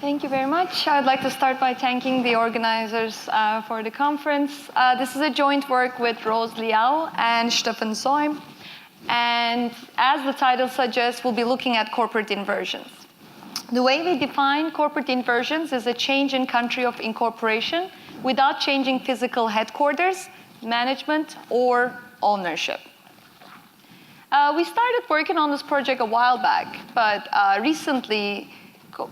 Thank you very much. I'd like to start by thanking the organizers for the conference. This is a joint work with Rose Liao and Stefan Soim. And as the title suggests, we'll be looking at corporate inversions. The way we define corporate inversions is a change in country of incorporation without changing physical headquarters, management, or ownership. We started working on this project a while back, but recently,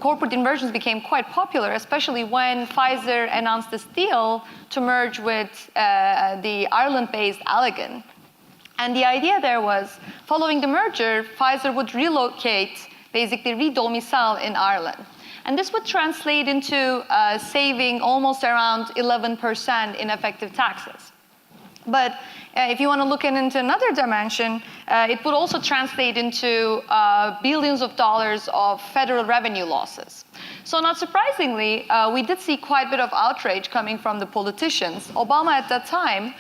corporate inversions became quite popular, especially when Pfizer announced this deal to merge with the Ireland-based Allergan. And the idea there was, following the merger, Pfizer would relocate, basically re-domicile in Ireland. And this would translate into saving almost around 11% in effective taxes. But if you want to look into another dimension, it would also translate into billions of dollars of federal revenue losses. So not surprisingly, we did see quite a bit of outrage coming from the politicians. Obama at that time,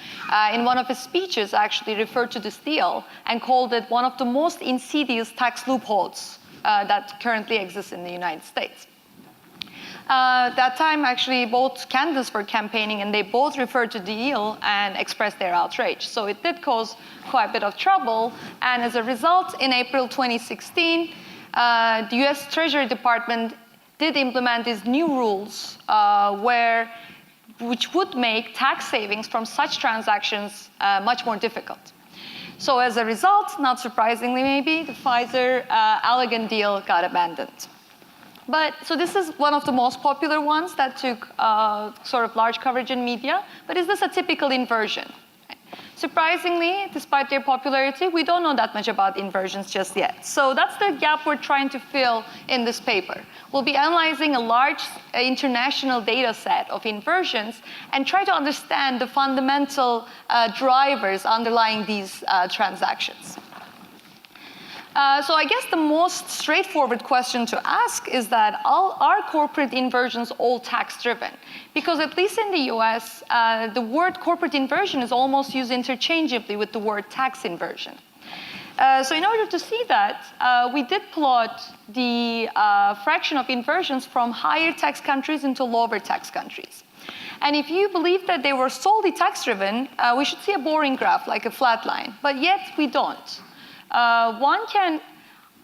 in one of his speeches, actually referred to this deal and called it one of the most insidious tax loopholes that currently exists in the United States. That time, actually, both candidates were campaigning, and they both referred to the deal and expressed their outrage. So it did cause quite a bit of trouble. And as a result, in April 2016, the US Treasury Department did implement these new rules which would make tax savings from such transactions much more difficult. So as a result, not surprisingly maybe, the Pfizer-Allergan deal got abandoned. So this is one of the most popular ones that took sort of large coverage in media. But is this a typical inversion? Surprisingly, despite their popularity, we don't know that much about inversions just yet. So that's the gap we're trying to fill in this paper. We'll be analyzing a large international data set of inversions and try to understand the fundamental drivers underlying these transactions. So I guess the most straightforward question to ask is that are corporate inversions all tax-driven? Because at least in the US, the word corporate inversion is almost used interchangeably with the word tax inversion. So in order to see that, we did plot the fraction of inversions from higher tax countries into lower tax countries. And if you believe that they were solely tax-driven, we should see a boring graph, like a flat line. But yet, we don't. One can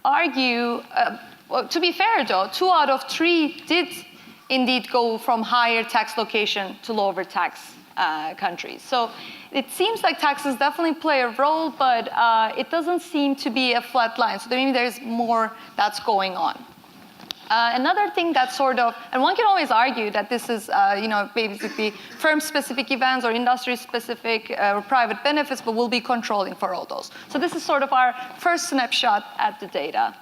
argue, well, to be fair though, 2 out of 3 did indeed go from higher tax location to lower tax countries. So it seems like taxes definitely play a role, but it doesn't seem to be a flat line. So maybe there's more that's going on. Another thing that sort of, and one can always argue that this is, basically firm-specific events or industry-specific or private benefits, but we'll be controlling for all those. So this is sort of our first snapshot at the data.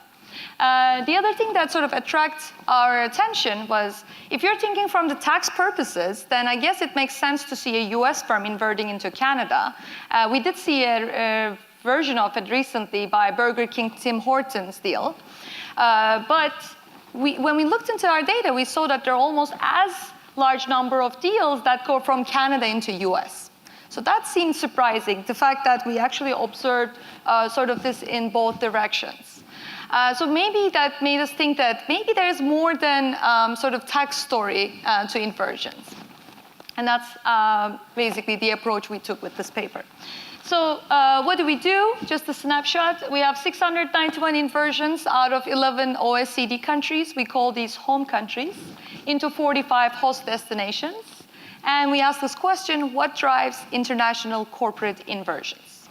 The other thing that sort of attracts our attention was, if you're thinking from the tax purposes, then I guess it makes sense to see a US firm inverting into Canada. We did see a version of it recently by Burger King Tim Hortons deal. When we looked into our data, we saw that there are almost as large number of deals that go from Canada into US. So that seemed surprising, the fact that we actually observed sort of this in both directions. So maybe that made us think that maybe there is more than sort of tax story to inversions. And that's basically the approach we took with this paper. So what do we do? Just a snapshot. We have 691 inversions out of 11 OECD countries. We call these home countries into 45 host destinations. And we ask this question, what drives international corporate inversions?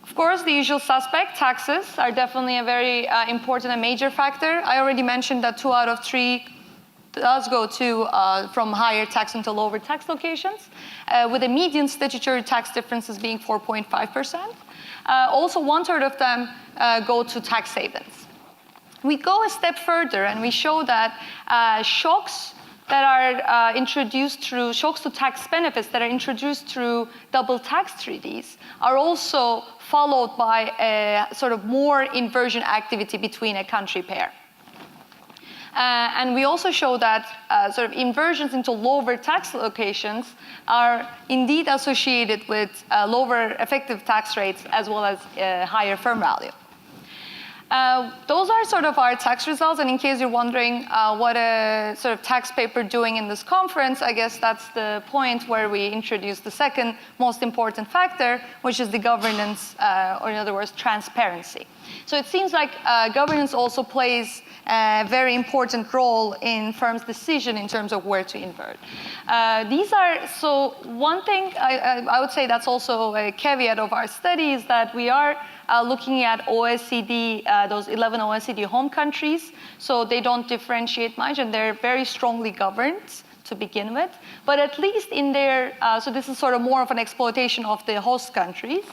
Of course, the usual suspect, taxes, are definitely a very important and major factor. I already mentioned that 2 out of 3 does go to from higher tax into lower tax locations, with a median statutory tax differences being 4.5%. Also, 1/3 of them go to tax havens. We go a step further and we show that shocks that are introduced through, shocks to tax benefits that are introduced through double tax treaties are also followed by a sort of more inversion activity between a country pair. And we also show that sort of inversions into lower tax locations are indeed associated with lower effective tax rates as well as higher firm value. Those are sort of our tax results, and in case you're wondering what a sort of tax paper doing in this conference, I guess that's the point where we introduce the second most important factor, which is the governance, or in other words, transparency. So it seems like governance also plays a very important role in firms' decision in terms of where to invert. So one thing I would say that's also a caveat of our study is that we are looking at OECD, those 11 OECD home countries, so they don't differentiate much and they're very strongly governed to begin with. But at least in their, so this is sort of more of an exploitation of the host countries.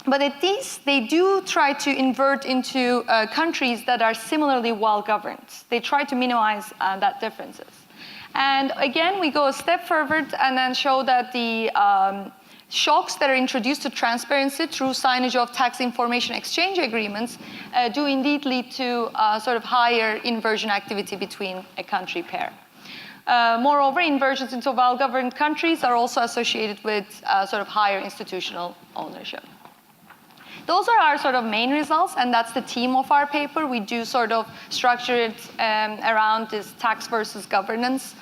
But at least they do try to invert into countries that are similarly well governed. They try to minimize that differences. And again, we go a step further and then show that the shocks that are introduced to transparency through signage of tax information exchange agreements do indeed lead to sort of higher inversion activity between a country pair. Moreover, inversions into well-governed countries are also associated with sort of higher institutional ownership. Those are our sort of main results, and that's the theme of our paper. We do sort of structure it around this tax versus governance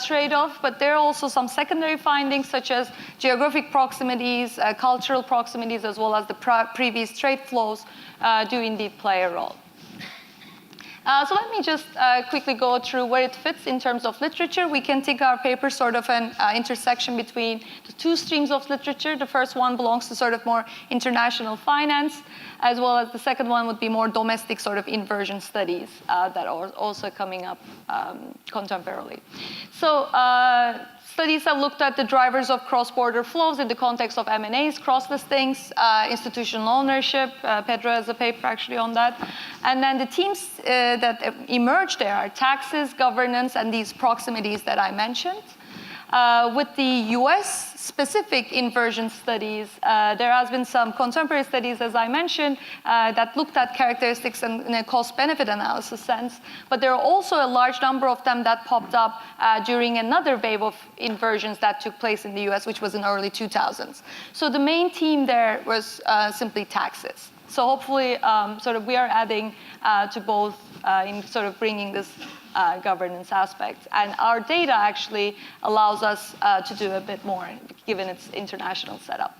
trade-off, but there are also some secondary findings such as geographic proximities, cultural proximities, as well as the previous trade flows do indeed play a role. So let me just quickly go through where it fits in terms of literature. We can take our paper sort of an intersection between the two streams of literature. The first one belongs to sort of more international finance, as well as the second one would be more domestic sort of inversion studies that are also coming up contemporarily. So studies have looked at the drivers of cross-border flows in the context of M&As, cross-listings, institutional ownership. Pedro has a paper actually on that. And then the themes that emerge there are taxes, governance, and these proximities that I mentioned. With the US specific inversion studies, there has been some contemporary studies, as I mentioned, that looked at characteristics in a cost-benefit analysis sense, but there are also a large number of them that popped up during another wave of inversions that took place in the US, which was in early 2000s. So the main theme there was simply taxes. So hopefully, sort of we are adding to both in sort of bringing this governance aspect. And our data actually allows us to do a bit more, given its international setup.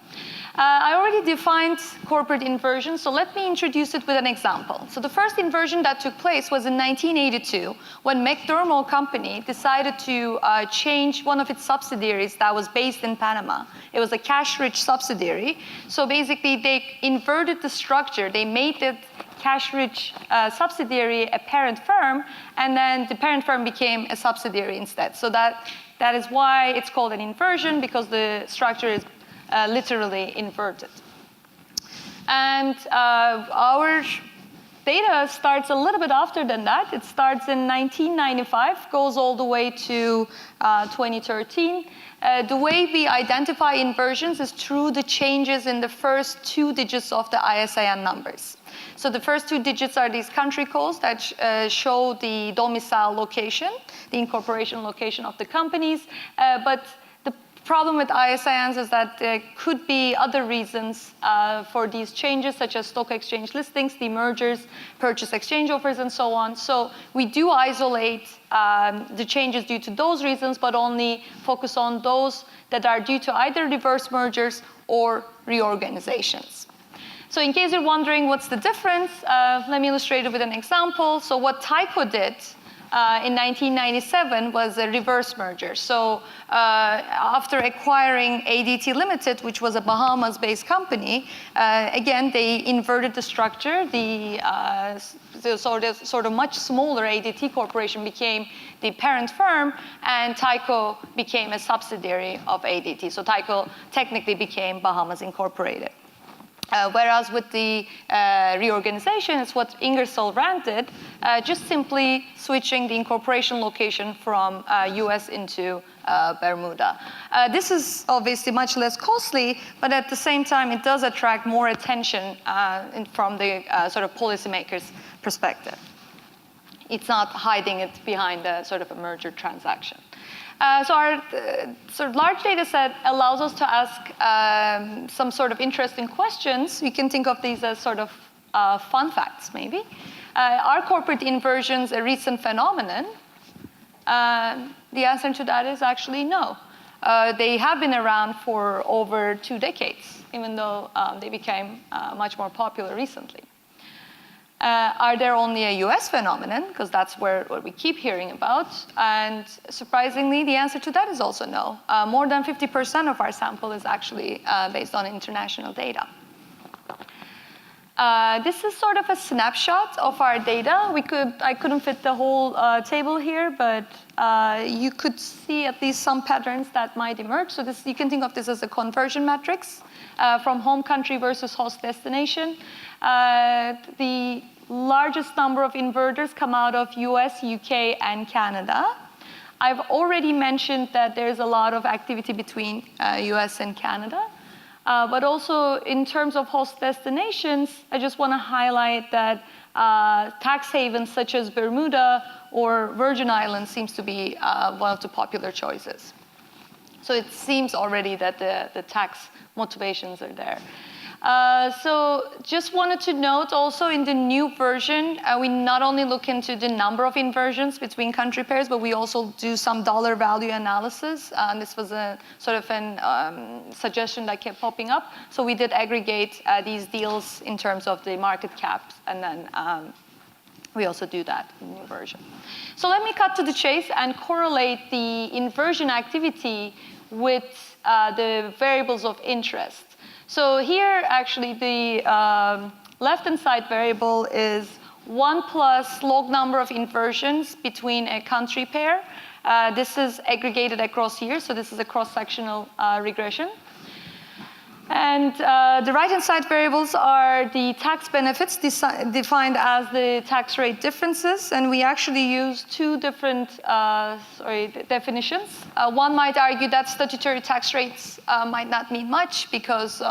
I already defined corporate inversion, so let me introduce it with an example. So the first inversion that took place was in 1982, when McDermott Company decided to change one of its subsidiaries that was based in Panama. It was a cash-rich subsidiary. So basically, they inverted the structure. They made it cash-rich subsidiary a parent firm, and then the parent firm became a subsidiary instead. So that is why it's called an inversion, because the structure is literally inverted. And our data starts a little bit after than that. It starts in 1995, goes all the way to 2013. The way we identify inversions is through the changes in the first 2 digits of the ISIN numbers. So the first 2 digits are these country codes that show the domicile location, the incorporation location of the companies. But the problem with ISINs is that there could be other reasons for these changes, such as stock exchange listings, demergers, purchase exchange offers, and so on. So we do isolate the changes due to those reasons, but only focus on those that are due to either reverse mergers or reorganizations. So in case you're wondering what's the difference, let me illustrate it with an example. So what Tyco did in 1997 was a reverse merger. So after acquiring ADT Limited, which was a Bahamas-based company, again, they inverted the structure. The sort of much smaller ADT Corporation became the parent firm, and Tyco became a subsidiary of ADT. So Tyco technically became Bahamas Incorporated. Whereas with the reorganization, it's what Ingersoll Rand did, just simply switching the incorporation location from US into Bermuda. This is obviously much less costly, but at the same time, it does attract more attention from the sort of policymakers' perspective. It's not hiding it behind a sort of a merger transaction. So our sort of large data set allows us to ask some sort of interesting questions. You can think of these as sort of fun facts, maybe. Are corporate inversions a recent phenomenon? The answer to that is actually no. They have been around for over 2 decades, even though they became much more popular recently. Are there only a US phenomenon? Because that's what we keep hearing about. And surprisingly, the answer to that is also no. More than 50% of our sample is actually based on international data. This is sort of a snapshot of our data. I couldn't fit the whole table here, but you could see at least some patterns that might emerge. So you can think of this as a conversion matrix from home country versus host destination. The largest number of inverters come out of US, UK, and Canada. I've already mentioned that there's a lot of activity between US and Canada. But also in terms of host destinations, I just want to highlight that tax havens such as Bermuda or Virgin Islands seems to be one of the popular choices. So it seems already that the tax motivations are there. So just wanted to note also in the new version, we not only look into the number of inversions between country pairs, but we also do some dollar value analysis. This was a sort of an suggestion that kept popping up. So we did aggregate these deals in terms of the market caps, and then we also do that in the new version. So let me cut to the chase and correlate the inversion activity with the variables of interest. So here, actually, the left-hand side variable is 1 plus log number of inversions between a country pair. This is aggregated across years, so this is a cross-sectional regression. And the right-hand side variables are the tax benefits defined as the tax rate differences, and we actually use 2 different definitions. One might argue that statutory tax rates might not mean much because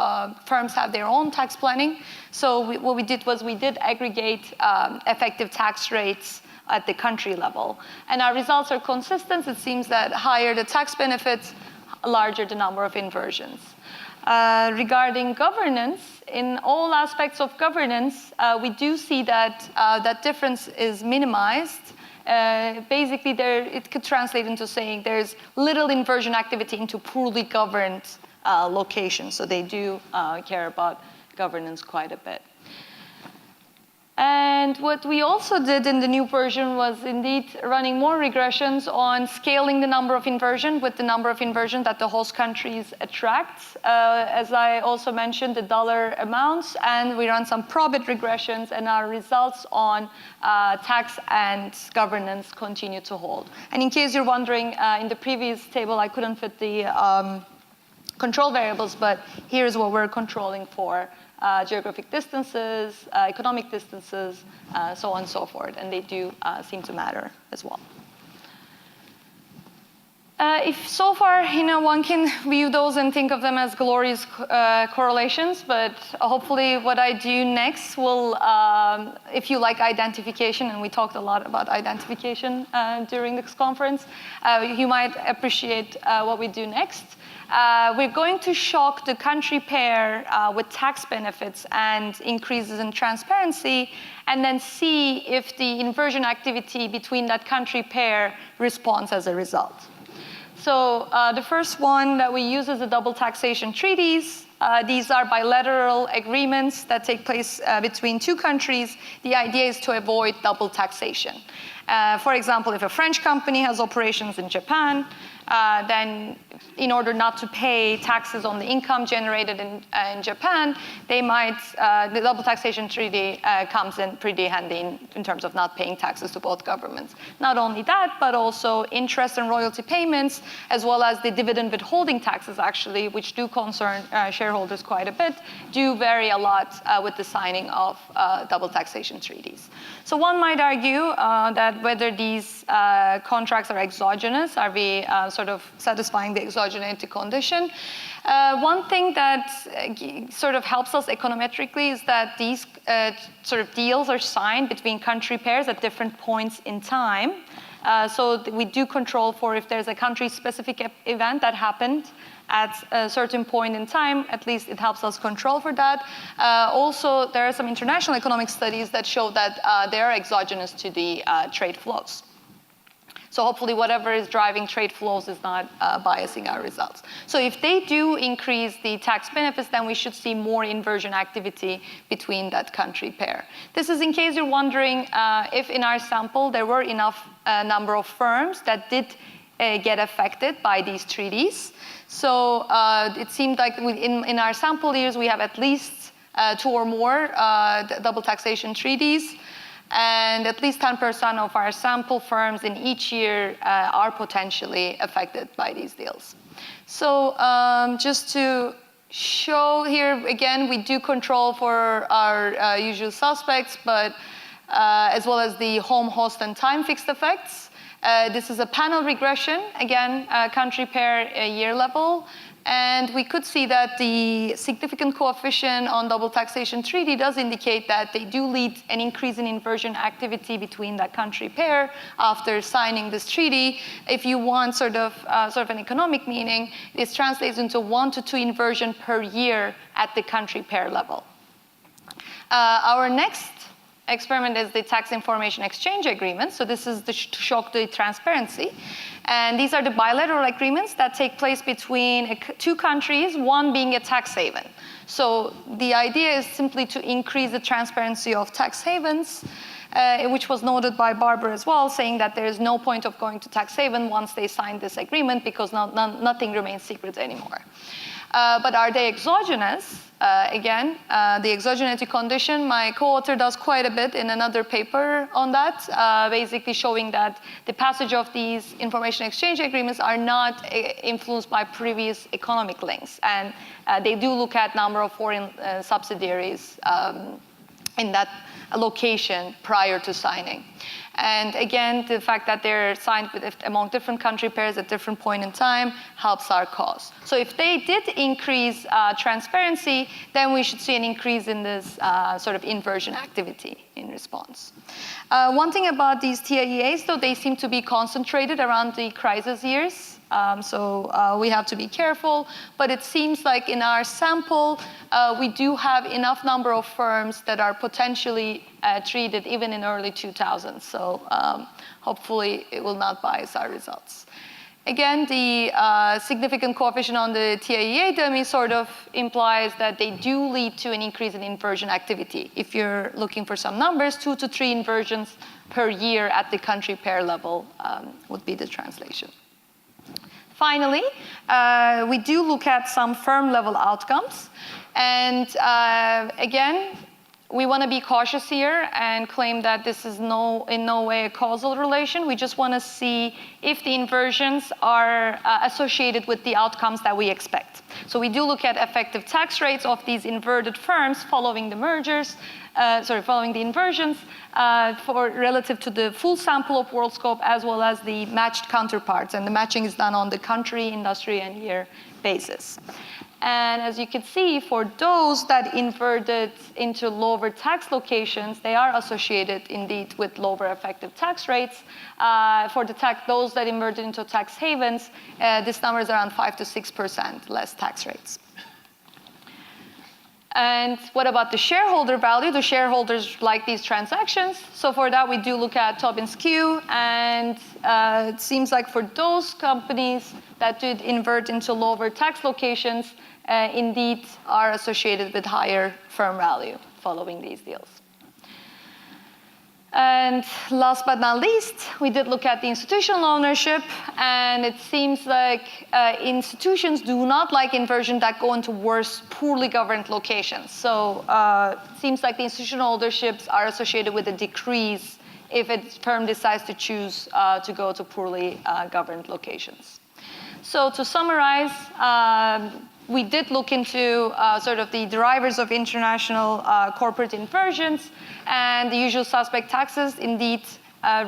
firms have their own tax planning. So what we did was we did aggregate effective tax rates at the country level. And our results are consistent. It seems that higher the tax benefits, larger the number of inversions. Regarding governance, in all aspects of governance, we do see that that difference is minimized. Basically, it could translate into saying there's little inversion activity into poorly governed locations. So they do care about governance quite a bit. And what we also did in the new version was indeed running more regressions on scaling the number of inversion with the number of inversion that the host countries attract. As I also mentioned, the dollar amounts, and we run some probit regressions, and our results on tax and governance continue to hold. And in case you're wondering, in the previous table, I couldn't fit the control variables, but here's what we're controlling for. Geographic distances, economic distances, so on and so forth, and they do seem to matter as well. If so far, one can view those and think of them as glorious correlations, but hopefully what I do next will, if you like identification, and we talked a lot about identification during this conference, you might appreciate what we do next. We're going to shock the country pair with tax benefits and increases in transparency, and then see if the inversion activity between that country pair responds as a result. So the first one that we use is the double taxation treaties. These are bilateral agreements that take place between 2 countries. The idea is to avoid double taxation. For example, if a French company has operations in Japan, then in order not to pay taxes on the income generated in Japan, they might, the double taxation treaty comes in pretty handy in terms of not paying taxes to both governments. Not only that, but also interest and royalty payments, as well as the dividend withholding taxes, actually, which do concern shareholders quite a bit, do vary a lot with the signing of double taxation treaties. So one might argue that whether these these contracts are exogenous? Are we sort of satisfying the exogeneity condition? One thing that sort of helps us econometrically is that these sort of deals are signed between country pairs at different points in time. So we do control for if there's a country-specific event that happened at a certain point in time, at least it helps us control for that. Also, there are some international economic studies that show that they are exogenous to the trade flows. So hopefully whatever is driving trade flows is not biasing our results. So if they do increase the tax benefits, then we should see more inversion activity between that country pair. This is in case you're wondering if in our sample there were enough number of firms that did get affected by these treaties. So it seemed like in our sample years, we have at least 2 or more double taxation treaties. And at least 10% of our sample firms in each year are potentially affected by these deals. So just to show here, again, we do control for our usual suspects, but as well as the home, host, and time fixed effects. This is a panel regression, again, country pair year level. And we could see that the significant coefficient on double taxation treaty does indicate that they do lead an increase in inversion activity between that country pair after signing this treaty. If you want sort of an economic meaning, this translates into 1 to 2 inversion per year at the country pair level. Our next experiment is the tax information exchange agreement. So this is to show the transparency. And these are the bilateral agreements that take place between 2 countries, one being a tax haven. So the idea is simply to increase the transparency of tax havens, which was noted by Barbara as well, saying that there is no point of going to tax haven once they sign this agreement because nothing remains secret anymore. But are they exogenous? Again, the exogeneity condition, my co-author does quite a bit in another paper on that, basically showing that the passage of these information exchange agreements are not influenced by previous economic links. And they do look at number of foreign subsidiaries in that location prior to signing. And again, the fact that they're signed among different country pairs at different point in time helps our cause. So if they did increase transparency, then we should see an increase in this sort of inversion activity in response. One thing about these TIEAs, though, they seem to be concentrated around the crisis years. So we have to be careful, but it seems like in our sample, we do have enough number of firms that are potentially treated even in early 2000s. So hopefully it will not bias our results. Again, the significant coefficient on the TIEA dummy sort of implies that they do lead to an increase in inversion activity. If you're looking for some numbers, 2 to 3 inversions per year at the country pair level would be the translation. Finally, we do look at some firm-level outcomes. And again, we want to be cautious here and claim that this is in no way a causal relation. We just want to see if the inversions are associated with the outcomes that we expect. So we do look at effective tax rates of these inverted firms following the mergers, following the inversions relative to the full sample of world scope as well as the matched counterparts. And the matching is done on the country, industry, and year basis. And as you can see, for those that inverted into lower tax locations, they are associated indeed with lower effective tax rates. For those that inverted into tax havens, this number is around 5 to 6% less tax rates. And what about the shareholder value? The shareholders like these transactions. So for that, we do look at Tobin's Q. And it seems like for those companies that did invert into lower tax locations, indeed are associated with higher firm value following these deals. And last but not least, we did look at the institutional ownership, and it seems like institutions do not like inversion that go into worse, poorly governed locations. So it seems like the institutional ownerships are associated with a decrease if a firm decides to choose to go to poorly governed locations. So to summarize, we did look into sort of the drivers of international corporate inversions, and the usual suspect taxes indeed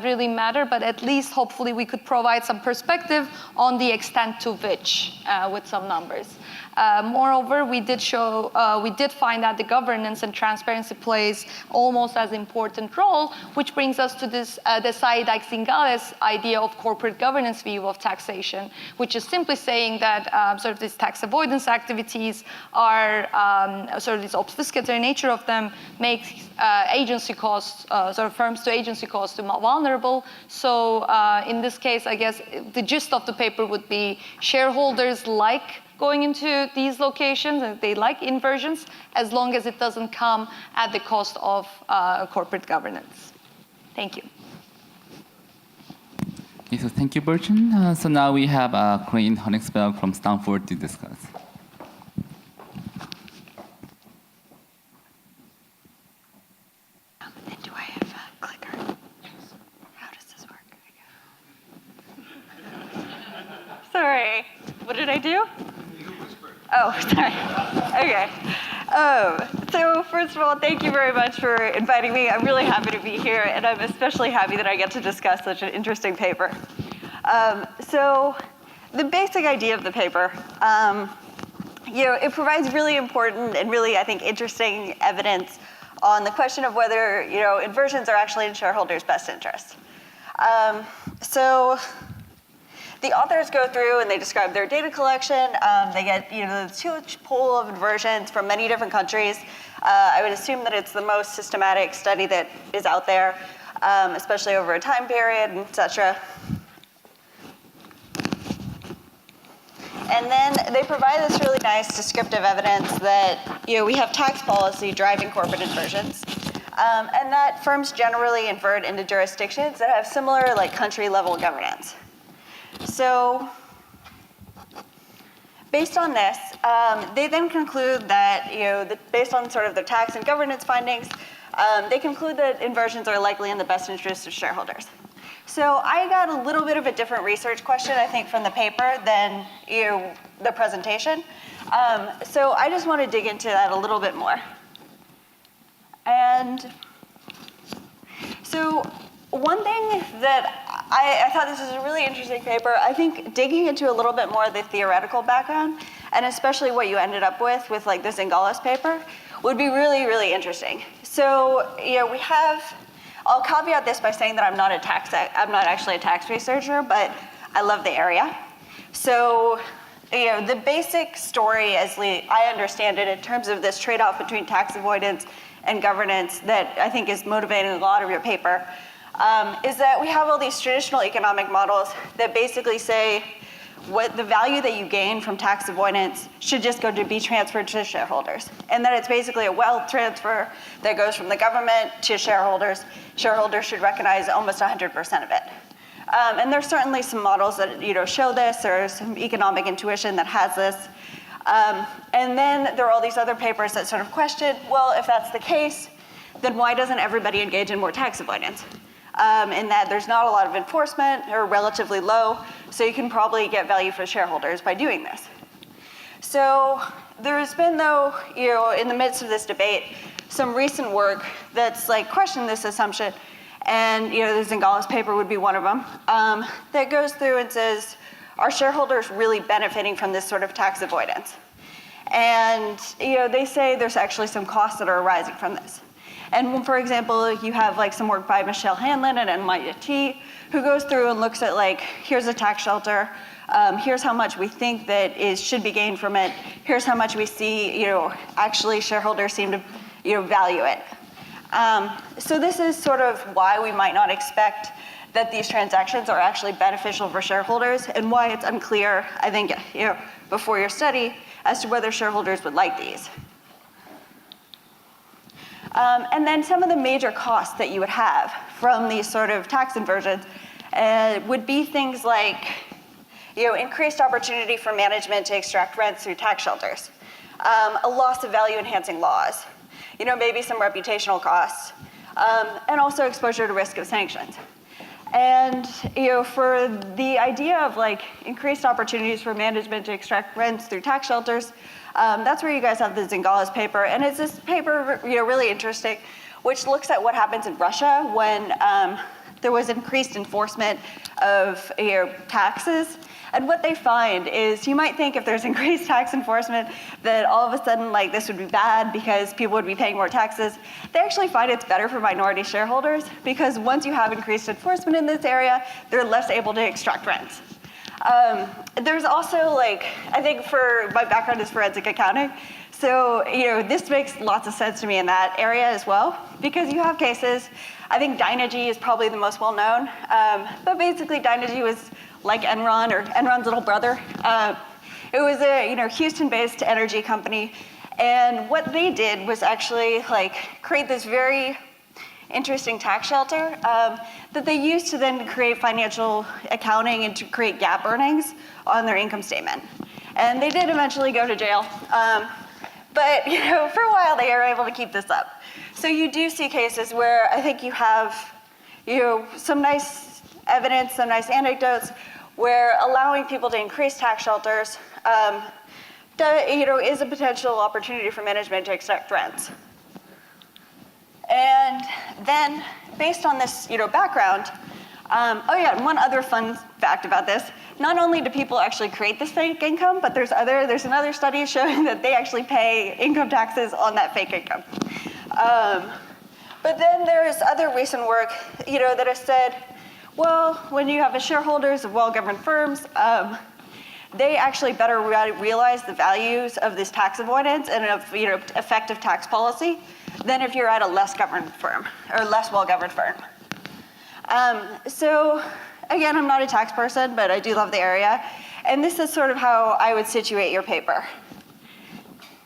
really matter, but at least hopefully we could provide some perspective on the extent to which with some numbers. Moreover, we did find that the governance and transparency plays almost as important role, which brings us to this the Saïd-Zingales idea of corporate governance view of taxation, which is simply saying that sort of these tax avoidance activities are sort of this obfuscatory nature of them makes agency costs, sort of firms to agency costs vulnerable. So in this case, I guess the gist of the paper would be shareholders like going into these locations, and they like inversions, as long as it doesn't come at the cost of corporate governance. Thank you. Okay, so thank you, Bertrand. So now we have Corinne Honigsberg from Stanford to discuss. Do I have a clicker? How does this work? Sorry, what did I do? Oh, sorry. Okay. So first of all, thank you very much for inviting me. I'm really happy to be here, and I'm especially happy that I get to discuss such an interesting paper. So the basic idea of the paper, it provides really important and really, I think, interesting evidence on the question of whether, inversions are actually in shareholders' best interest. So the authors go through and they describe their data collection. They get this huge pool of inversions from many different countries. I would assume that it's the most systematic study that is out there, especially over a time period, et cetera. And then they provide this really nice descriptive evidence that we have tax policy driving corporate inversions, and that firms generally invert into jurisdictions that have similar country-level governance. So based on this, they then conclude that, based on sort of their tax and governance findings, they conclude that inversions are likely in the best interest of shareholders. So I got a little bit of a different research question, I think, from the paper than the presentation. So I just want to dig into that a little bit more. And so one thing that I thought this was a really interesting paper. I think digging into a little bit more of the theoretical background, and especially what you ended up with the Zingales paper, would be really, really interesting. So we have, I'll caveat this by saying that I'm not actually a tax researcher, but I love the area. So the basic story, as I understand it, in terms of this trade-off between tax avoidance and governance that I think is motivating a lot of your paper, is that we have all these traditional economic models that basically say what the value that you gain from tax avoidance should just go to be transferred to shareholders. And that it's basically a wealth transfer that goes from the government to shareholders. Shareholders should recognize almost 100% of it. And there's certainly some models that show this, or some economic intuition that has this. And then there are all these other papers that sort of question, well, if that's the case, then why doesn't everybody engage in more tax avoidance? In that there's not a lot of enforcement, or relatively low, so you can probably get value for shareholders by doing this. So there's been, though, in the midst of this debate, some recent work that's questioned this assumption, and the Zingales paper would be one of them, that goes through and says, are shareholders really benefiting from this sort of tax avoidance? And they say there's actually some costs that are arising from this. And for example, you have some work by Michelle Hanlon at MIT, who goes through and looks at here's a tax shelter, here's how much we think that should be gained from it, here's how much we see actually shareholders seem to value it. So this is sort of why we might not expect that these transactions are actually beneficial for shareholders, and why it's unclear, I think, before your study, as to whether shareholders would like these. And then some of the major costs that you would have from these sort of tax inversions would be things like increased opportunity for management to extract rents through tax shelters, a loss of value enhancing laws, maybe some reputational costs, and also exposure to risk of sanctions. And for the idea of increased opportunities for management to extract rents through tax shelters, that's where you guys have the Zingales paper, and it's this paper really interesting, which looks at what happens in Russia when there was increased enforcement of taxes. And what they find is, you might think if there's increased tax enforcement that all of a sudden like this would be bad because people would be paying more taxes. They actually find it's better for minority shareholders because once you have increased enforcement in this area, they're less able to extract rents. There's also like, I think for, my background is forensic accounting, so this makes lots of sense to me in that area as well, because you have cases, I think Dynegy is probably the most well-known, but basically Dynegy was like Enron, or Enron's little brother. It was a Houston-based energy company, and what they did was actually like create this very interesting tax shelter that they used to then create financial accounting and to create GAAP earnings on their income statement. And they did eventually go to jail, but for a while they were able to keep this up. So you do see cases where I think you have some nice evidence, some nice anecdotes where allowing people to increase tax shelters is a potential opportunity for management to extract rents. And then, based on this background, oh yeah, and one other fun fact about this, not only do people actually create this fake income, but there's another study showing that they actually pay income taxes on that fake income. But then there's other recent work that has said, well, when you have shareholders of well-governed firms, they actually better realize the values of this tax avoidance and of effective tax policy than if you're at a less governed firm or less well-governed firm. So again, I'm not a tax person, but I do love the area, and this is sort of how I would situate your paper.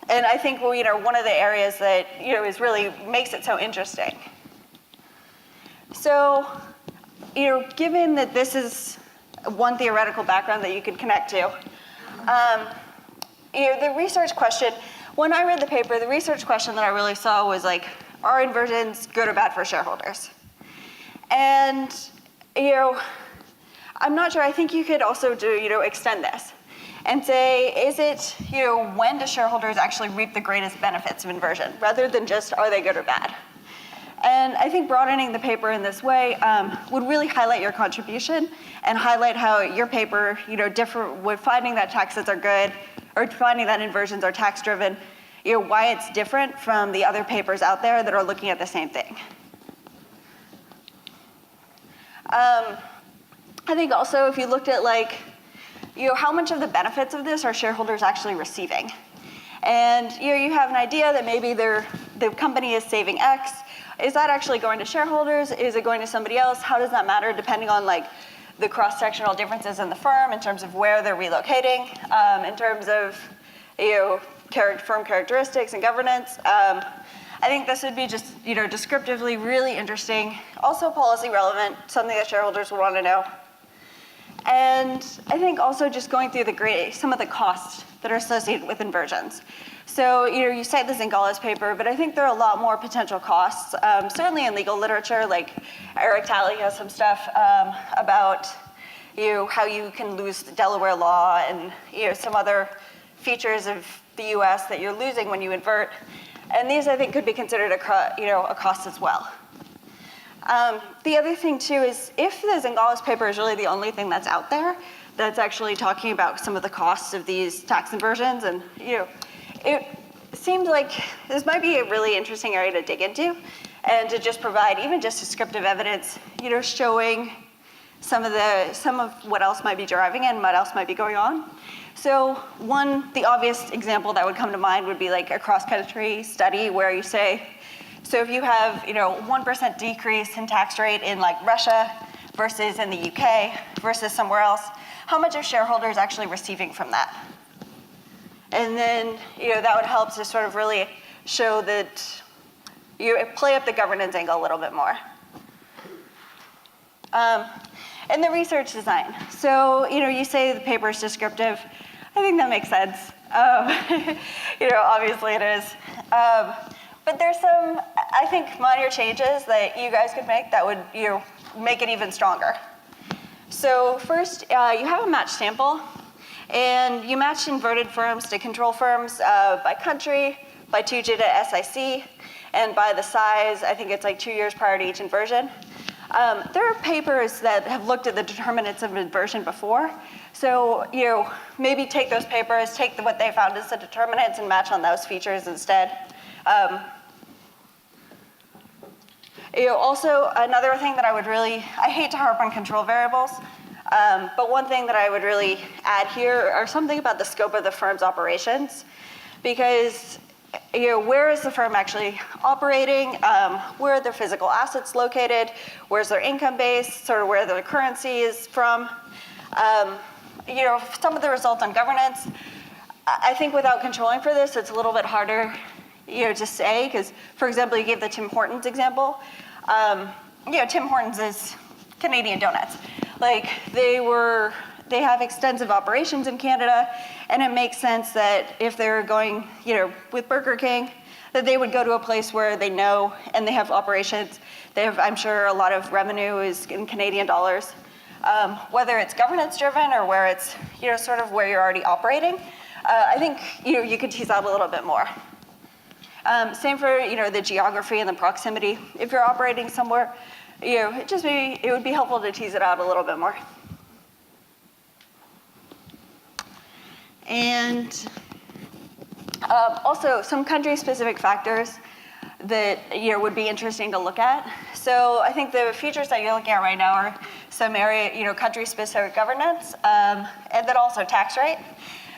And I think one of the areas that is really makes it so interesting. So given that this is one theoretical background that you could connect to, the research question, when I read the paper, the research question that I really saw was like, are inversions good or bad for shareholders? And I'm not sure, I think you could also do, extend this and say, is it, when do shareholders actually reap the greatest benefits of inversion, rather than just, are they good or bad? And I think broadening the paper in this way would really highlight your contribution and highlight how your paper, differ with finding that taxes are good or finding that inversions are tax-driven, why it's different from the other papers out there that are looking at the same thing. I think also if you looked at like, how much of the benefits of this are shareholders actually receiving? And you have an idea that maybe the company is saving X. Is that actually going to shareholders? Is it going to somebody else? How does that matter depending on like the cross-sectional differences in the firm in terms of where they're relocating, in terms of firm characteristics and governance? I think this would be just descriptively really interesting, also policy relevant, something that shareholders would want to know. And I think also just going through some of the costs that are associated with inversions. So you cite this in Gala's paper, but I think there are a lot more potential costs, certainly in legal literature, like Eric Talley has some stuff about how you can lose Delaware law and some other features of the US that you're losing when you invert. And these I think could be considered a cost as well. The other thing too is if the Zingales paper is really the only thing that's out there that's actually talking about some of the costs of these tax inversions, and it seemed like this might be a really interesting area to dig into and to just provide even just descriptive evidence, showing some of what else might be driving it and what else might be going on. So the obvious example that would come to mind would be like a cross-country study where you say, so if you have 1% decrease in tax rate in like Russia versus in the UK versus somewhere else, how much are shareholders actually receiving from that? And then that would help to sort of really show that you play up the governance angle a little bit more. And the research design. So you say the paper is descriptive. I think that makes sense. Obviously it is. But there's some, I think, minor changes that you guys could make that would make it even stronger. So first, you have a match sample, and you match inverted firms to control firms by country, by 2-digit SIC, and by the size. I think it's like 2 years prior to each inversion. There are papers that have looked at the determinants of inversion before. So, maybe take those papers, take what they found as the determinants and match on those features instead. Also, another thing that I hate to harp on control variables, but one thing that I would really add here are something about the scope of the firm's operations, because where is the firm actually operating? Where are their physical assets located? Where's their income base? Sort of where their currency is from? Some of the results on governance, I think without controlling for this, it's a little bit harder to say, because, for example, you gave the Tim Hortons example. Tim Hortons is Canadian donuts. Like, they have extensive operations in Canada, and it makes sense that if they're going, with Burger King, that they would go to a place where they know and they have operations. They have, I'm sure, a lot of revenue is in Canadian dollars. Whether it's governance driven or where it's, sort of where you're already operating, I think, you could tease out a little bit more. Same for, the geography and the proximity. If you're operating somewhere, it would be helpful to tease it out a little bit more. And also some country-specific factors that would be interesting to look at. So I think the features that you're looking at right now are some area, country-specific governance, and then also tax rate.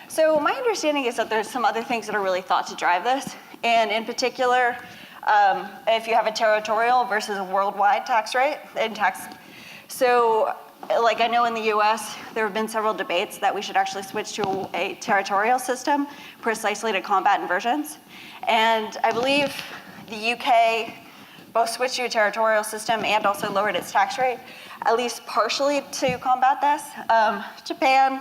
So my understanding is that there's some other things that are really thought to drive this, and in particular, if you have a territorial versus a worldwide tax rate and tax. So, like I know in the US, there have been several debates that we should actually switch to a territorial system precisely to combat inversions. And I believe the UK both switched to a territorial system and also lowered its tax rate, at least partially to combat this. Japan,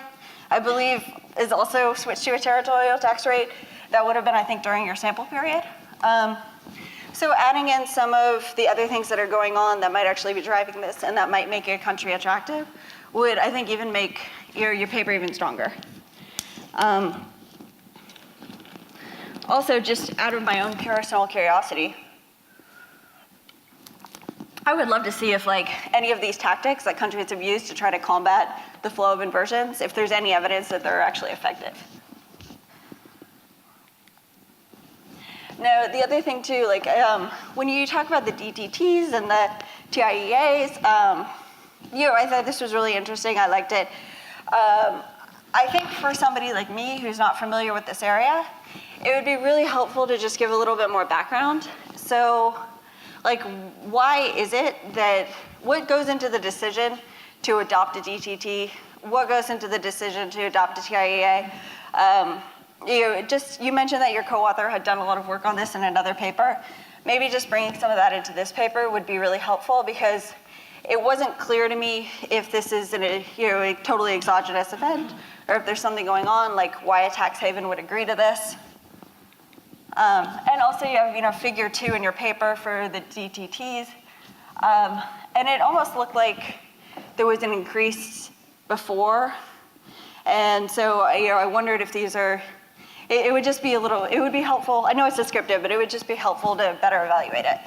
I believe, is also switched to a territorial tax rate. That would have been, I think, during your sample period. So adding in some of the other things that are going on that might actually be driving this and that might make a country attractive would, I think, even make your paper even stronger. Also, just out of my own personal curiosity, I would love to see if any of these tactics that countries have used to try to combat the flow of inversions, if there's any evidence that they're actually effective. Now, the other thing too, when you talk about the DTTs and the TIEAs, I thought this was really interesting. I liked it. I think for somebody like me who's not familiar with this area, it would be really helpful to just give a little bit more background. So, why is it that, what goes into the decision to adopt a DTT? What goes into the decision to adopt a TIEA? You mentioned that your co-author had done a lot of work on this in another paper. Maybe just bringing some of that into this paper would be really helpful, because it wasn't clear to me if this is a totally exogenous event, or if there's something going on, like why a tax haven would agree to this. And also you have figure 2 in your paper for the DTTs. And it almost looked like there was an increase before. And so I wondered if these are, it would just be it would be helpful. I know it's descriptive, but it would just be helpful to better evaluate it.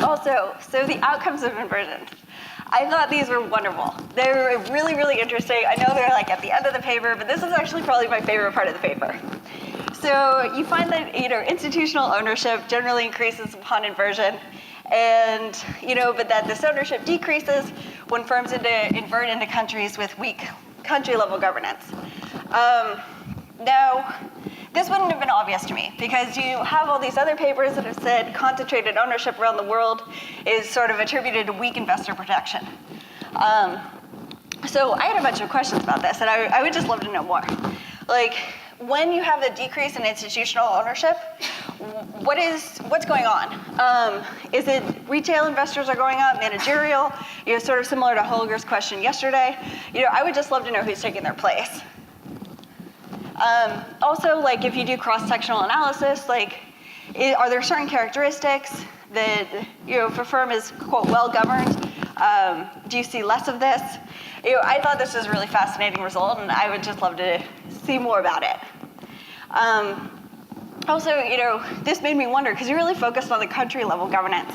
Also, so the outcomes of inversions. I thought these were wonderful. They were really, really interesting. I know they're at the end of the paper, but this is actually probably my favorite part of the paper. So you find that institutional ownership generally increases upon inversion, and but that this ownership decreases when firms invert into countries with weak country-level governance. Now, this wouldn't have been obvious to me, because you have all these other papers that have said concentrated ownership around the world is sort of attributed to weak investor protection. So I had a bunch of questions about this, and I would just love to know more. When you have a decrease in institutional ownership, what's going on? Is it retail investors are going up, managerial? Sort of similar to Holger's question yesterday. I would just love to know who's taking their place. Also, if you do cross-sectional analysis, are there certain characteristics that, if a firm is, quote, well-governed, do you see less of this? I thought this was a really fascinating result, and I would just love to see more about it. Also, this made me wonder, because you really focused on the country level governance.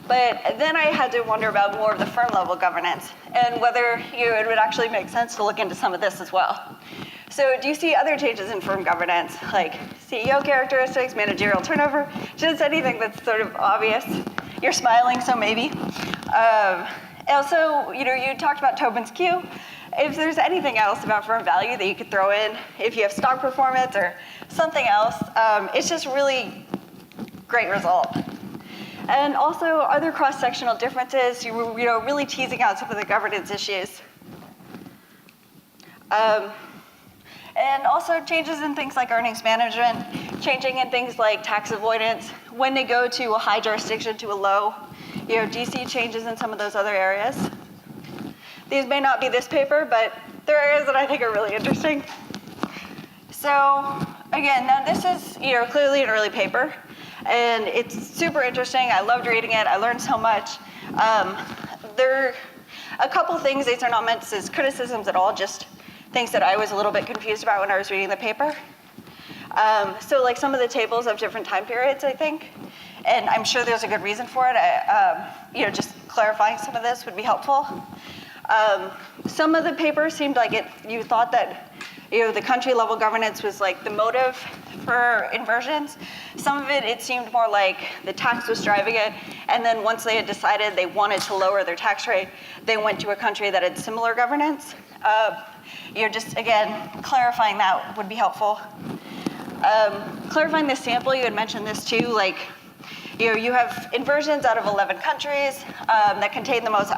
But then I had to wonder about more of the firm level governance and whether it would actually make sense to look into some of this as well. So do you see other changes in firm governance, like CEO characteristics, managerial turnover, just anything that's sort of obvious? You're smiling, so maybe. Also, you talked about Tobin's Q. If there's anything else about firm value that you could throw in, if you have stock performance or something else, it's just really great result. And also, are there cross-sectional differences? You were really teasing out some of the governance issues. And also changes in things like earnings management, changing in things like tax avoidance, when they go to a high jurisdiction to a low. Do you see changes in some of those other areas? These may not be this paper, but they're areas that I think are really interesting. So again, now this is clearly an early paper, and it's super interesting. I loved reading it. I learned so much. There are a couple things. These are not meant as criticisms at all, just things that I was a little bit confused about when I was reading the paper. So like some of the tables of different time periods, I think, and I'm sure there's a good reason for it. Just clarifying some of this would be helpful. Some of the paper seemed like you thought that the country level governance was like the motive for inversions. Some of it seemed more like the tax was driving it, and then once they had decided they wanted to lower their tax rate, they went to a country that had similar governance. Just again, clarifying that would be helpful. Clarifying the sample, you had mentioned this too, like, you have inversions out of 11 countries that contain the most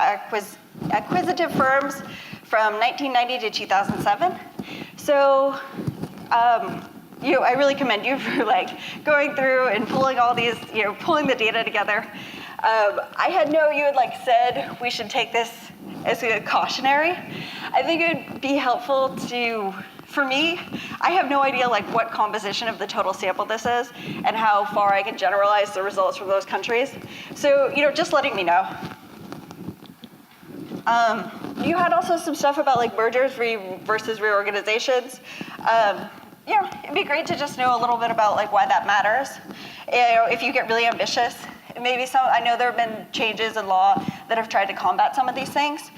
acquisitive firms from 1990 to 2007. So, I really commend you for going through and pulling all these, pulling the data together. I had you had said we should take this as a cautionary. I think it would be helpful for me, I have no idea what composition of the total sample this is and how far I can generalize the results from those countries. So, just letting me know. You had also some stuff about mergers versus reorganizations. It'd be great to just know a little bit about why that matters. If you get really ambitious, maybe I know there have been changes in law that have tried to combat some of these things.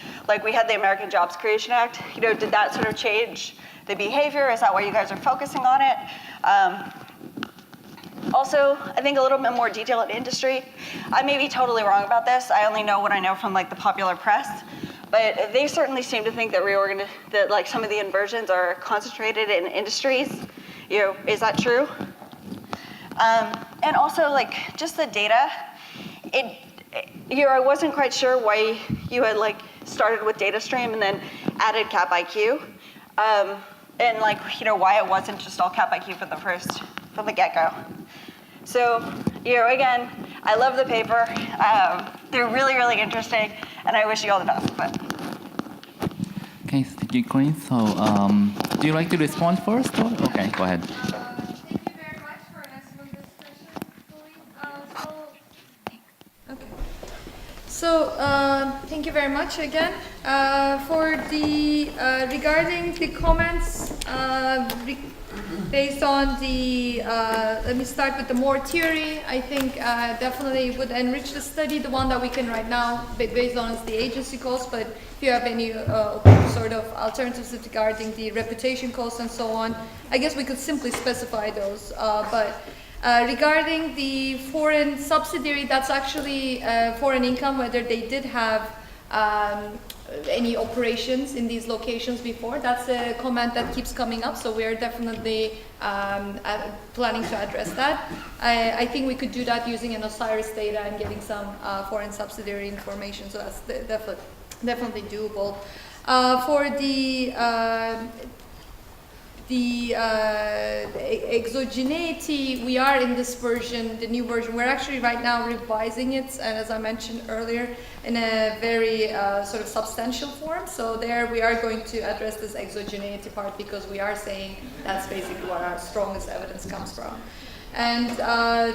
We had the American Jobs Creation Act. Did that sort of change the behavior? Is that why you guys are focusing on it? Also, I think a little bit more detail in industry. I may be totally wrong about this. I only know what I know from the popular press. But they certainly seem to think that some of the inversions are concentrated in industries. Is that true? And also just the data. I wasn't quite sure why you had started with data stream and then added cap IQ. And why it wasn't just all cap IQ from the get-go. So, again, I love the paper. They're really, really interesting, and I wish you all the best. Okay, thank you, Corinne. So, do you like to respond first? Or? Okay, go ahead. Thank you very much for an excellent discussion, Colleen. So, thank you very much again for the regarding the comments based on the. Let me start with the more theory. I think definitely would enrich the study. The one that we can right now based on is the agency cost, but if you have any sort of alternatives regarding the reputation costs and so on, I guess we could simply specify those. Regarding the foreign subsidiary, that's actually foreign income, whether they did have any operations in these locations before. That's a comment that keeps coming up, so we're definitely planning to address that. I think we could do that using an OSIRIS data and getting some foreign subsidiary information, so that's definitely doable. For the exogeneity, we are in this version, the new version. We're actually right now revising it, and as I mentioned earlier, in a very sort of substantial form. So there we are going to address this exogeneity part because we are saying that's basically where our strongest evidence comes from. And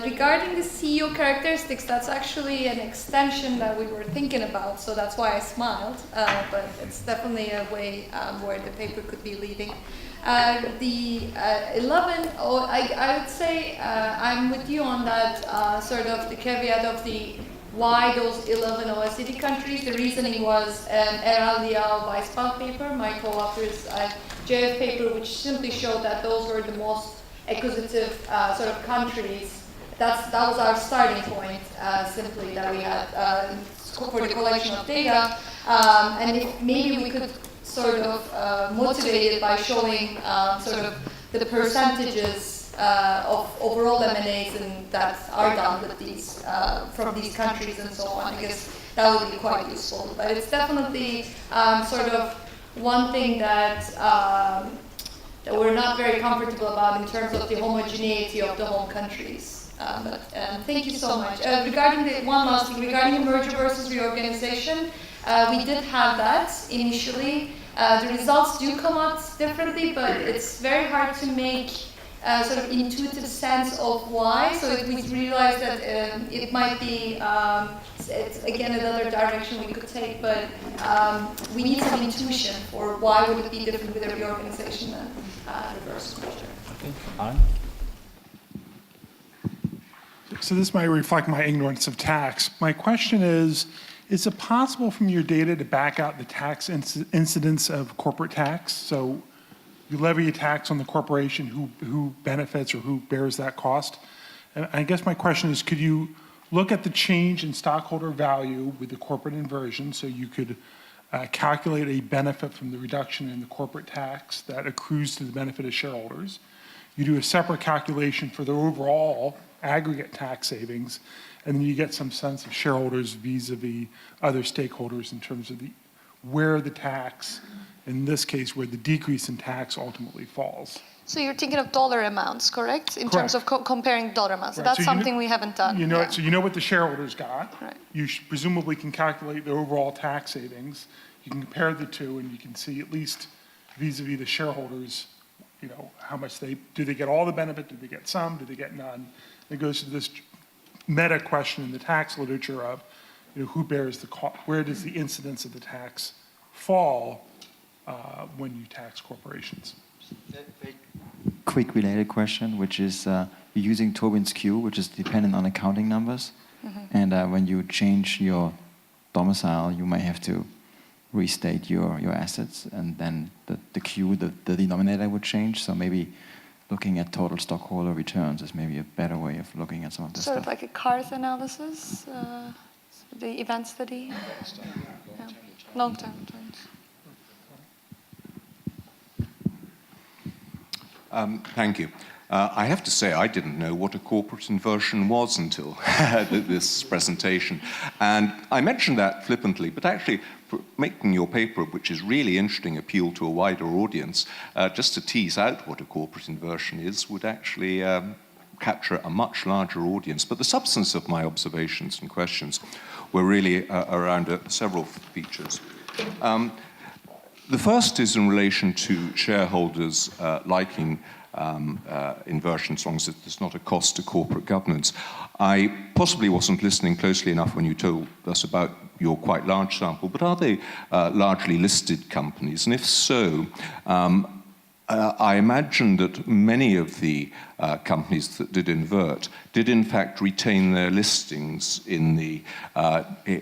regarding the CEO characteristics, that's actually an extension that we were thinking about, so that's why I smiled, but it's definitely a way where the paper could be leading. The 11, I would say I'm with you on that sort of the caveat of the why those 11 OECD countries. The reasoning was an Eraldial Weisbach paper, my co-author's JF paper, which simply showed that those were the most acquisitive sort of countries. That was our starting point, simply that we had for the collection of data. And if maybe we could sort of motivate it by showing sort of the percentages of overall M&As and that are done with these from these countries and so on. I guess that would be quite useful. But it's definitely sort of one thing that that we're not very comfortable about in terms of the homogeneity of the home countries. But thank you so much. Regarding the one last thing, regarding the merger versus reorganization, we did have that initially. The results do come out differently, but it's very hard to make sort of intuitive sense of why. So we realized that it might be, it's again another direction we could take, but we need some intuition for why would it be different with a reorganization than reverse merger. Okay. Alan? So this might reflect my ignorance of tax. My question is it possible from your data to back out the tax incidence of corporate tax? So you levy a tax on the corporation, who benefits or who bears that cost? And I guess my question is, could you look at the change in stockholder value with the corporate inversion so you could calculate a benefit from the reduction in the corporate tax that accrues to the benefit of shareholders? You do a separate calculation for the overall aggregate tax savings, and then you get some sense of shareholders vis-a-vis other stakeholders in terms of where the tax, in this case, where the decrease in tax ultimately falls. So you're thinking of dollar amounts, correct? In terms of comparing dollar amounts. So Right. that's something we haven't done. So you know what the shareholders got. Right. You presumably can calculate the overall tax savings. You can compare the two, and you can see at least vis-a-vis the shareholders, how much do they get all the benefit? Do they get some? Do they get none? It goes to this meta question in the tax literature of, who bears the cost? Where does the incidence of the tax fall when you tax corporations? Quick related question, which is you're using Tobin's Q, which is dependent on accounting numbers. And when you change your domicile, you might have to restate your assets, and then the Q, the denominator would change. So maybe looking at total stockholder returns is maybe a better way of looking at some of this Sort stuff. of like a CARS analysis, the event study. Yeah. Long-term returns. Thank you. I have to say, I didn't know what a corporate inversion was until this presentation. And I mentioned that flippantly, but actually making your paper, which is really interesting, appeal to a wider audience, just to tease out what a corporate inversion is, would actually capture a much larger audience. But the substance of my observations and questions were really around several features. The first is in relation to shareholders liking inversion, as long as there's not a cost to corporate governance. I possibly wasn't listening closely enough when you told us about your quite large sample, but are they largely listed companies? And if so, I imagine that many of the companies that did invert did in fact retain their listings in the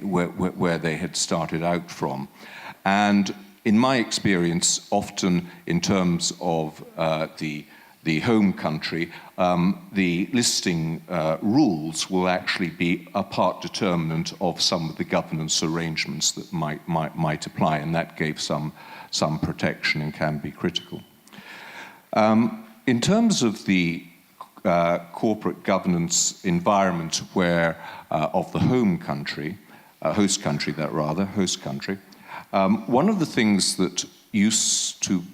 where they had started out from. And in my experience, often in terms of the home country, the listing rules will actually be a part determinant of some of the governance arrangements that might apply, and that gave some protection and can be critical. In terms of the corporate governance environment where of the home country, host country, one of the things that used to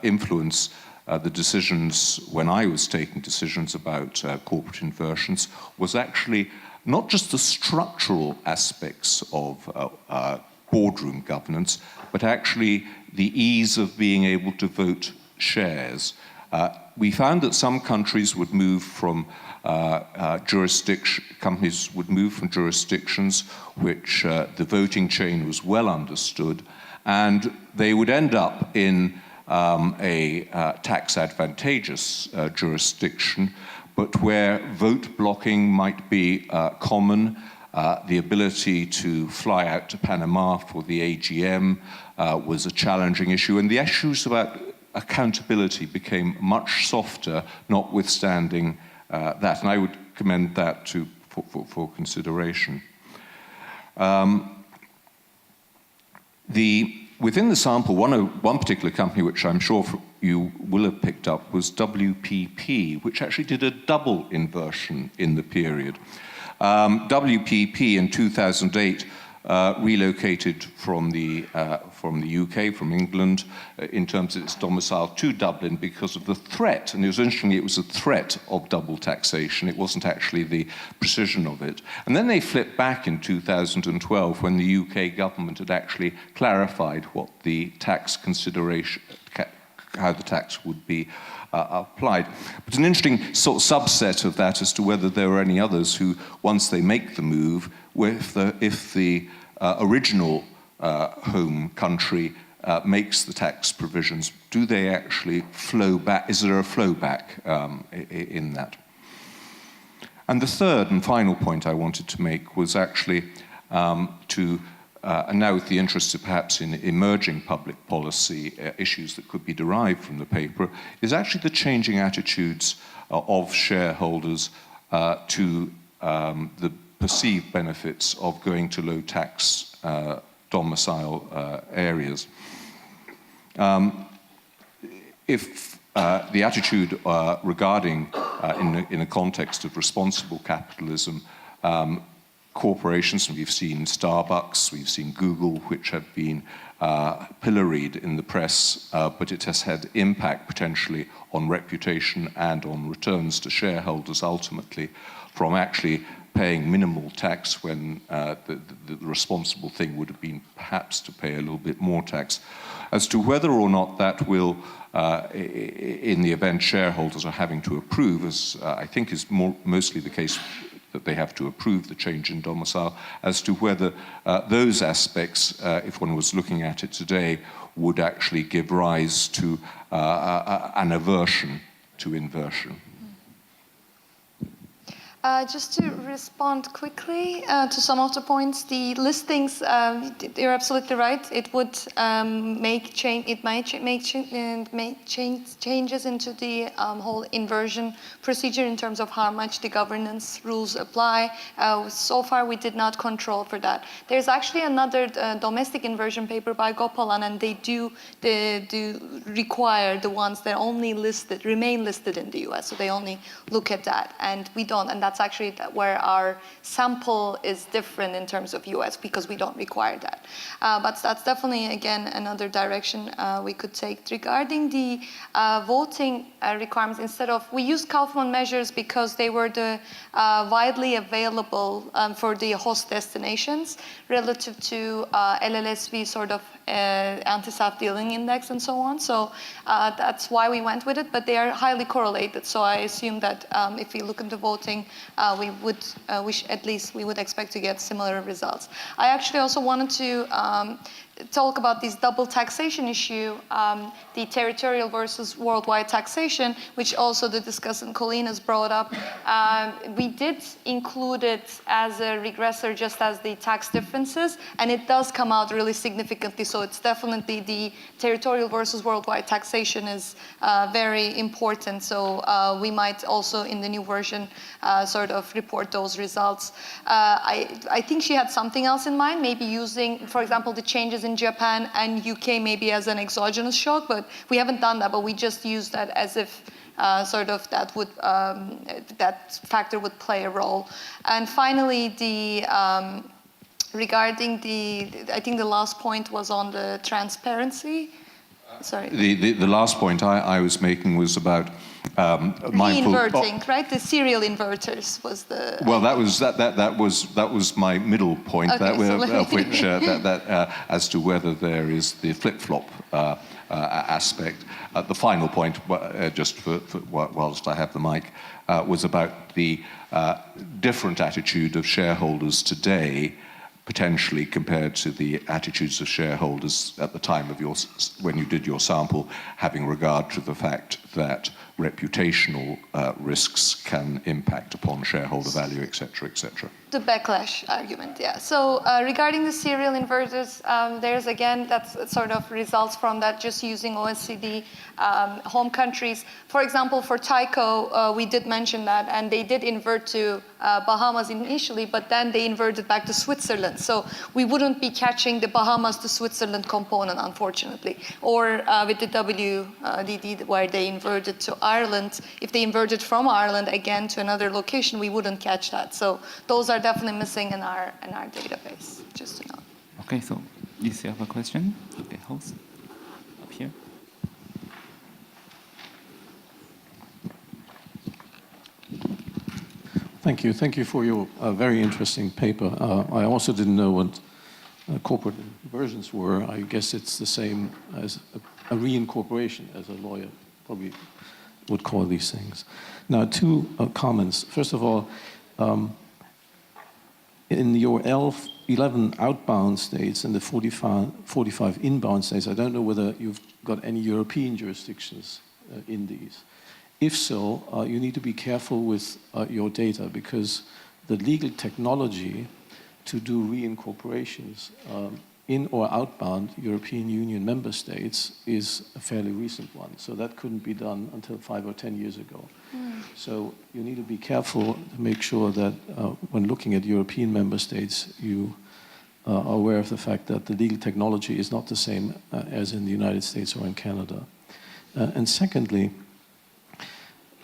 influence the decisions when I was taking decisions about corporate inversions was actually not just the structural aspects of boardroom governance, but actually the ease of being able to vote shares. We found that some countries would move from companies would move from jurisdictions which the voting chain was well understood, and they would end up in tax advantageous jurisdiction, but where vote blocking might be common, the ability to fly out to Panama for the AGM was a challenging issue, and the issues about accountability became much softer, notwithstanding that, and I would commend that for consideration. Within the sample, one particular company which I'm sure you will have picked up was WPP, which actually did a double inversion in the period. WPP in 2008 relocated from the UK, from England, in terms of its domicile to Dublin because of the threat. And it was interesting, it was a threat of double taxation. It wasn't actually the precision of it. And then they flipped back in 2012 when the UK government had actually clarified what the tax consideration, how the tax would be applied. But an interesting sort of subset of that as to whether there are any others who, once they make the move, if the original home country makes the tax provisions, do they actually flow back? Is there a flow back in that? And the third and final point I wanted to make was actually and now with the interest of perhaps in emerging public policy issues that could be derived from the paper, is actually the changing attitudes of shareholders to the perceived benefits of going to low tax domicile areas. If the attitude regarding, in a context of responsible capitalism, corporations, and we've seen Starbucks, we've seen Google, which have been pilloried in the press, but it has had impact potentially on reputation and on returns to shareholders ultimately from actually paying minimal tax when the responsible thing would have been perhaps to pay a little bit more tax. As to whether or not that will, in the event shareholders are having to approve, as I think is mostly the case, that they have to approve the change in domicile, as to whether those aspects, if one was looking at it today, would actually give rise to an aversion to inversion. Just to respond quickly to some of the points, the listings, you're absolutely right. It would make changes into the whole inversion procedure in terms of how much the governance rules apply. So far, we did not control for that. There's actually another domestic inversion paper by Gopalan, and they do require the ones that only remain listed in the US. So they only look at that, and we don't, and that's actually where our sample is different in terms of US because we don't require that. But that's definitely, again, another direction we could take. Regarding the voting requirements, instead of, we used Kaufman measures because they were the widely available for the host destinations relative to LLSV sort of anti-self-dealing index and so on. So that's why we went with it, but they are highly correlated. So I assume that if we look into voting, we would expect to get similar results. I actually also wanted to talk about this double taxation issue, the territorial versus worldwide taxation, which also the discussant Colleen has brought up. We did include it as a regressor just as the tax differences, and it does come out really significantly. So it's definitely the territorial versus worldwide taxation is very important. So we might also in the new version sort of report those results. I think she had something else in mind, maybe using, for example, the changes in Japan and UK maybe as an exogenous shock, but we haven't done that, but we just used that as if sort of that factor would play a role. And finally, regarding I think the last point was on the transparency. Sorry. The last point I was making was about re-inverting, right? The serial inverters was the. Well, that was my middle point. Okay, as to whether there is the flip-flop aspect. The final point, just whilst I have the mic, was about the different attitude of shareholders today potentially compared to the attitudes of shareholders at the time of when you did your sample, having regard to the fact that reputational risks can impact upon shareholder value, et cetera, et cetera. The backlash argument, yeah. So regarding the serial inverters, there's again, that sort of results from that just using OECD home countries. For example, for Tyco, we did mention that, and they did invert to Bahamas initially, but then they inverted back to Switzerland. So we wouldn't be catching the Bahamas to Switzerland component, unfortunately. Or with the WDD, where they inverted to Ireland, if they inverted from Ireland again to another location, we wouldn't catch that. So those are definitely missing in our database, just to know. Okay, so you still have a question? Okay, host up here. Thank you. Thank you for your very interesting paper. I also didn't know what corporate inversions were. I guess it's the same as a reincorporation, as a lawyer probably would call these things. Now, two comments. First of all, in your 11 outbound states and the 45 inbound states, I don't know whether you've got any European jurisdictions in these. If so, you need to be careful with your data, because the legal technology to do reincorporations in or outbound European Union member states is a fairly recent one. So that couldn't be done until 5 or 10 years ago. So you need to be careful to make sure that when looking at European member states, you are aware of the fact that the legal technology is not the same as in the United States or in Canada. And secondly,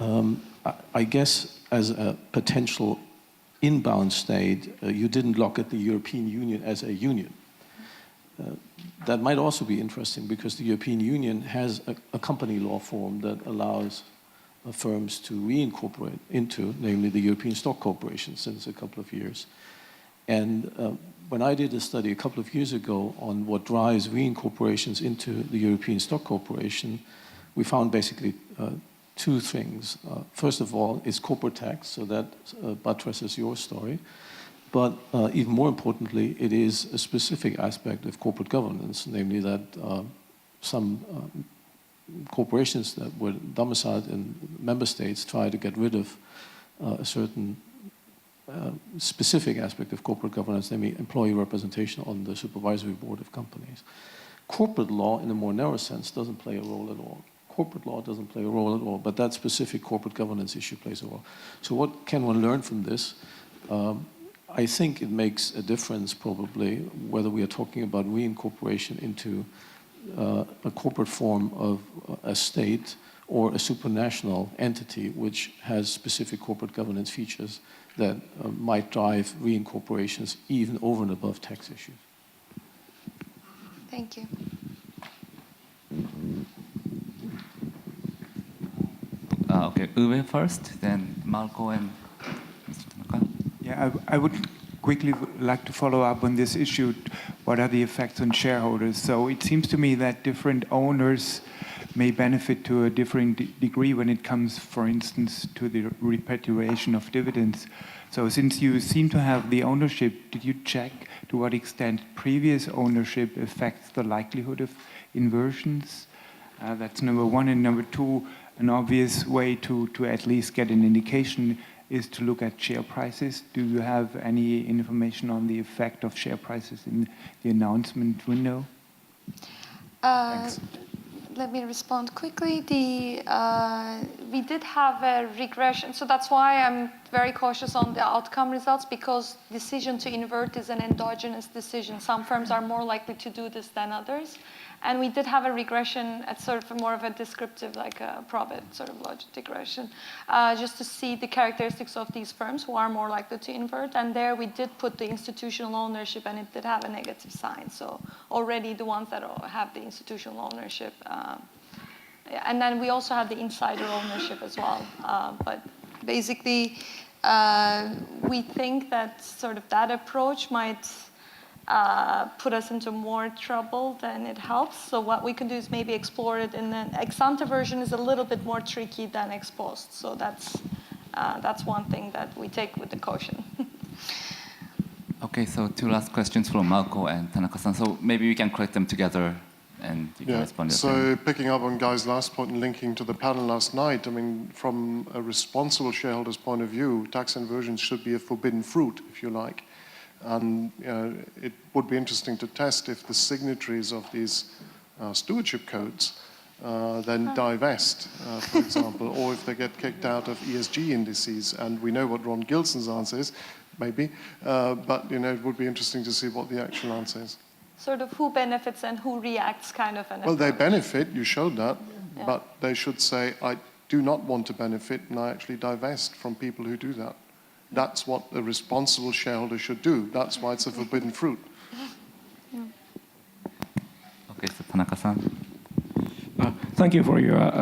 I guess as a potential inbound state, you didn't look at the European Union as a union. That might also be interesting, because the European Union has a company law form that allows firms to reincorporate into, namely the European Stock Corporation, since a couple of years. And when I did a study a couple of years ago on what drives reincorporations into the European Stock Corporation, we found basically two things. First of all, is corporate tax, so that buttresses your story. But even more importantly, it is a specific aspect of corporate governance, namely that some corporations that were domiciled in member states try to get rid of a certain specific aspect of corporate governance, namely employee representation on the supervisory board of companies. Corporate law, in a more narrow sense, doesn't play a role at all. Corporate law doesn't play a role at all, but that specific corporate governance issue plays a role. So what can one learn from this? I think it makes a difference, probably, whether we are talking about reincorporation into a corporate form of a state or a supranational entity which has specific corporate governance features that might drive reincorporations even over and above tax issues. Thank you. Okay, Uwe first, then Marco and Mr. Tanaka. Yeah, I would quickly like to follow up on this issue. What are the effects on shareholders? So it seems to me that different owners may benefit to a different degree when it comes, for instance, to the repatriation of dividends. So since you seem to have the ownership, did you check to what extent previous ownership affects the likelihood of inversions? That's number one. And number two, an obvious way to at least get an indication is to look at share prices. Do you have any information on the effect of share prices in the announcement window? Thanks. Let me respond quickly. We did have a regression, so that's why I'm very cautious on the outcome results, because decision to invert is an endogenous decision. Some firms are more likely to do this than others. And we did have a regression at sort of more of a descriptive, like a probit sort of logic regression, just to see the characteristics of these firms who are more likely to invert. And there we did put the institutional ownership, and it did have a negative sign. So already the ones that have the institutional ownership. And then we also have the insider ownership as well. But basically, we think that sort of that approach might put us into more trouble than it helps. So what we can do is maybe explore it in an ex-ante version is a little bit more tricky than ex-post. So that's one thing that we take with the caution. Okay, so two last questions from Marco and Tanaka-san. So maybe we can collect them together and you can respond. So picking up on Guy's last point and linking to the panel last night, I mean, from a responsible shareholder's point of view, tax inversions should be a forbidden fruit, if you like. And it would be interesting to test if the signatories of these stewardship codes then divest, for example, or if they get kicked out of ESG indices. And we know what Ron Gilson's answer is, maybe, but it would be interesting to see what the actual answer is. Sort of who benefits and who reacts kind of an Well, they approach. benefit, you showed that, but they should say, I do not want to benefit, and I actually divest from people who do that. That's what a responsible shareholder should do. That's why it's a forbidden fruit. Okay, so Tanaka-san. Thank you for your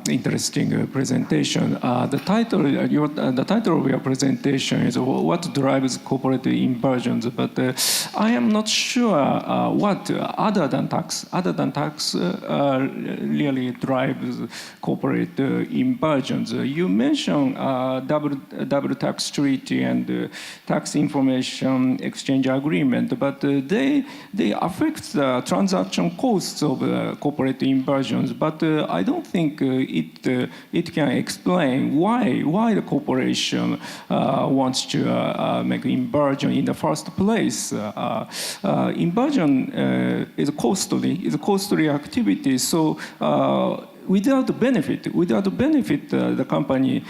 interesting presentation. The title of your presentation is "What Drives Corporate Inversions?" But I am not sure what other than tax really drives corporate inversions. You mentioned double tax treaty and tax information exchange agreement, but they affect the transaction costs of corporate inversions. But I don't think it can explain why the corporation wants to make inversion in the first place. Inversion is a costly activity. So without benefit, the company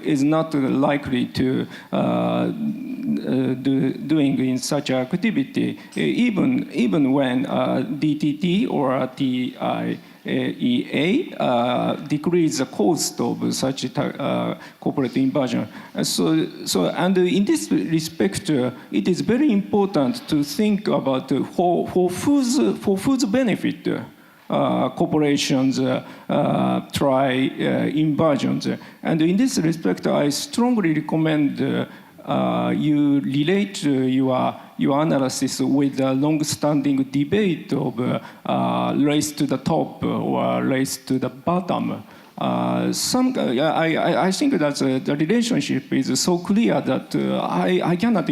is not likely to doing in such activity, even when DTT or TIEA decrease the cost of such corporate inversion. And in this respect, it is very important to think about for whose benefit corporations try inversions. And in this respect, I strongly recommend you relate your analysis with the long-standing debate of race to the top or race to the bottom. I think that the relationship is so clear that I cannot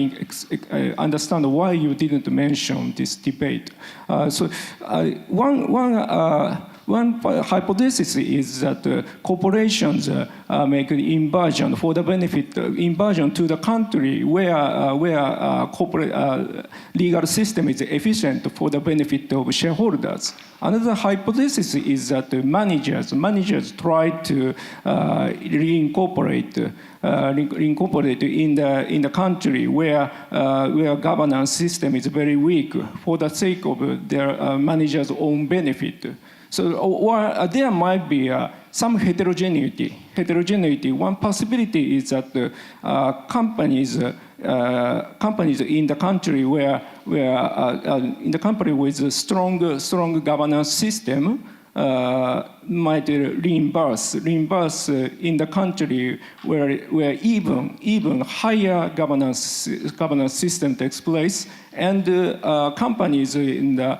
understand why you didn't mention this debate. One hypothesis is that corporations make an inversion for the benefit, inversion to the country where corporate legal system is efficient for the benefit of shareholders. Another hypothesis is that managers try to reincorporate in the country where governance system is very weak for the sake of their managers' own benefit. So, or there might be some heterogeneity. One possibility is that companies in the country in the country with a strong governance system might reimburse in the country where even higher governance system takes place, and companies in the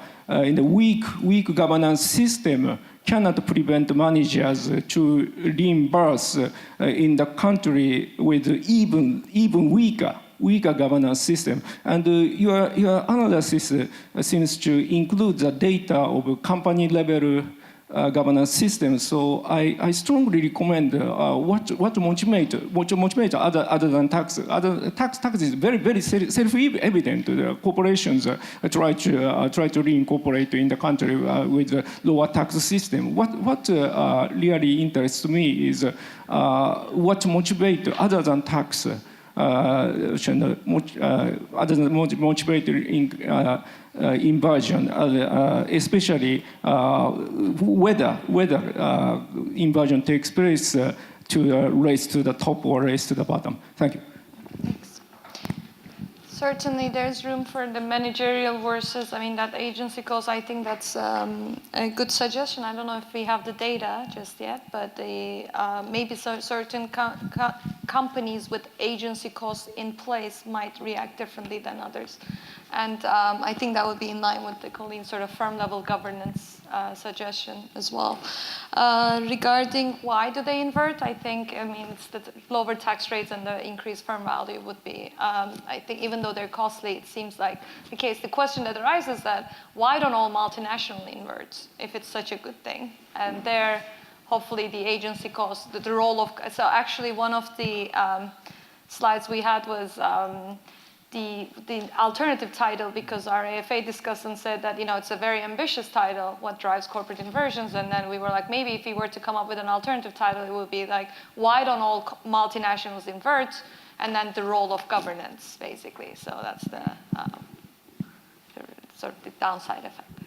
weak governance system cannot prevent managers to reimburse in the country with even weaker governance system. And your analysis seems to include the data of company level governance system. So I strongly recommend what motivates other than tax. Tax is very self-evident. The corporations try to reincorporate in the country with a lower tax system. What really interests me is what motivates other than tax. Other than motivated inversion, especially whether inversion takes place to race to the top or race to the bottom. Thank you. Thanks. Certainly, there's room for the managerial versus, that agency cost. I think that's a good suggestion. I don't know if we have the data just yet, but maybe certain companies with agency costs in place might react differently than others. And I think that would be in line with the Colleen's sort of firm level governance suggestion as well. Regarding why do they invert, I think, it's the lower tax rates and the increased firm value would be, I think even though they're costly, it seems like the case. The question that arises is that why don't all multinationals invert if it's such a good thing? And there, hopefully the agency cost, the role of, so actually one of the slides we had was the alternative title, because our AFA discussed and said that it's a very ambitious title, what drives corporate inversions, and then we were like, maybe if we were to come up with an alternative title, it would be like, why don't all multinationals invert, and then the role of governance, basically. So that's the sort of the downside effect.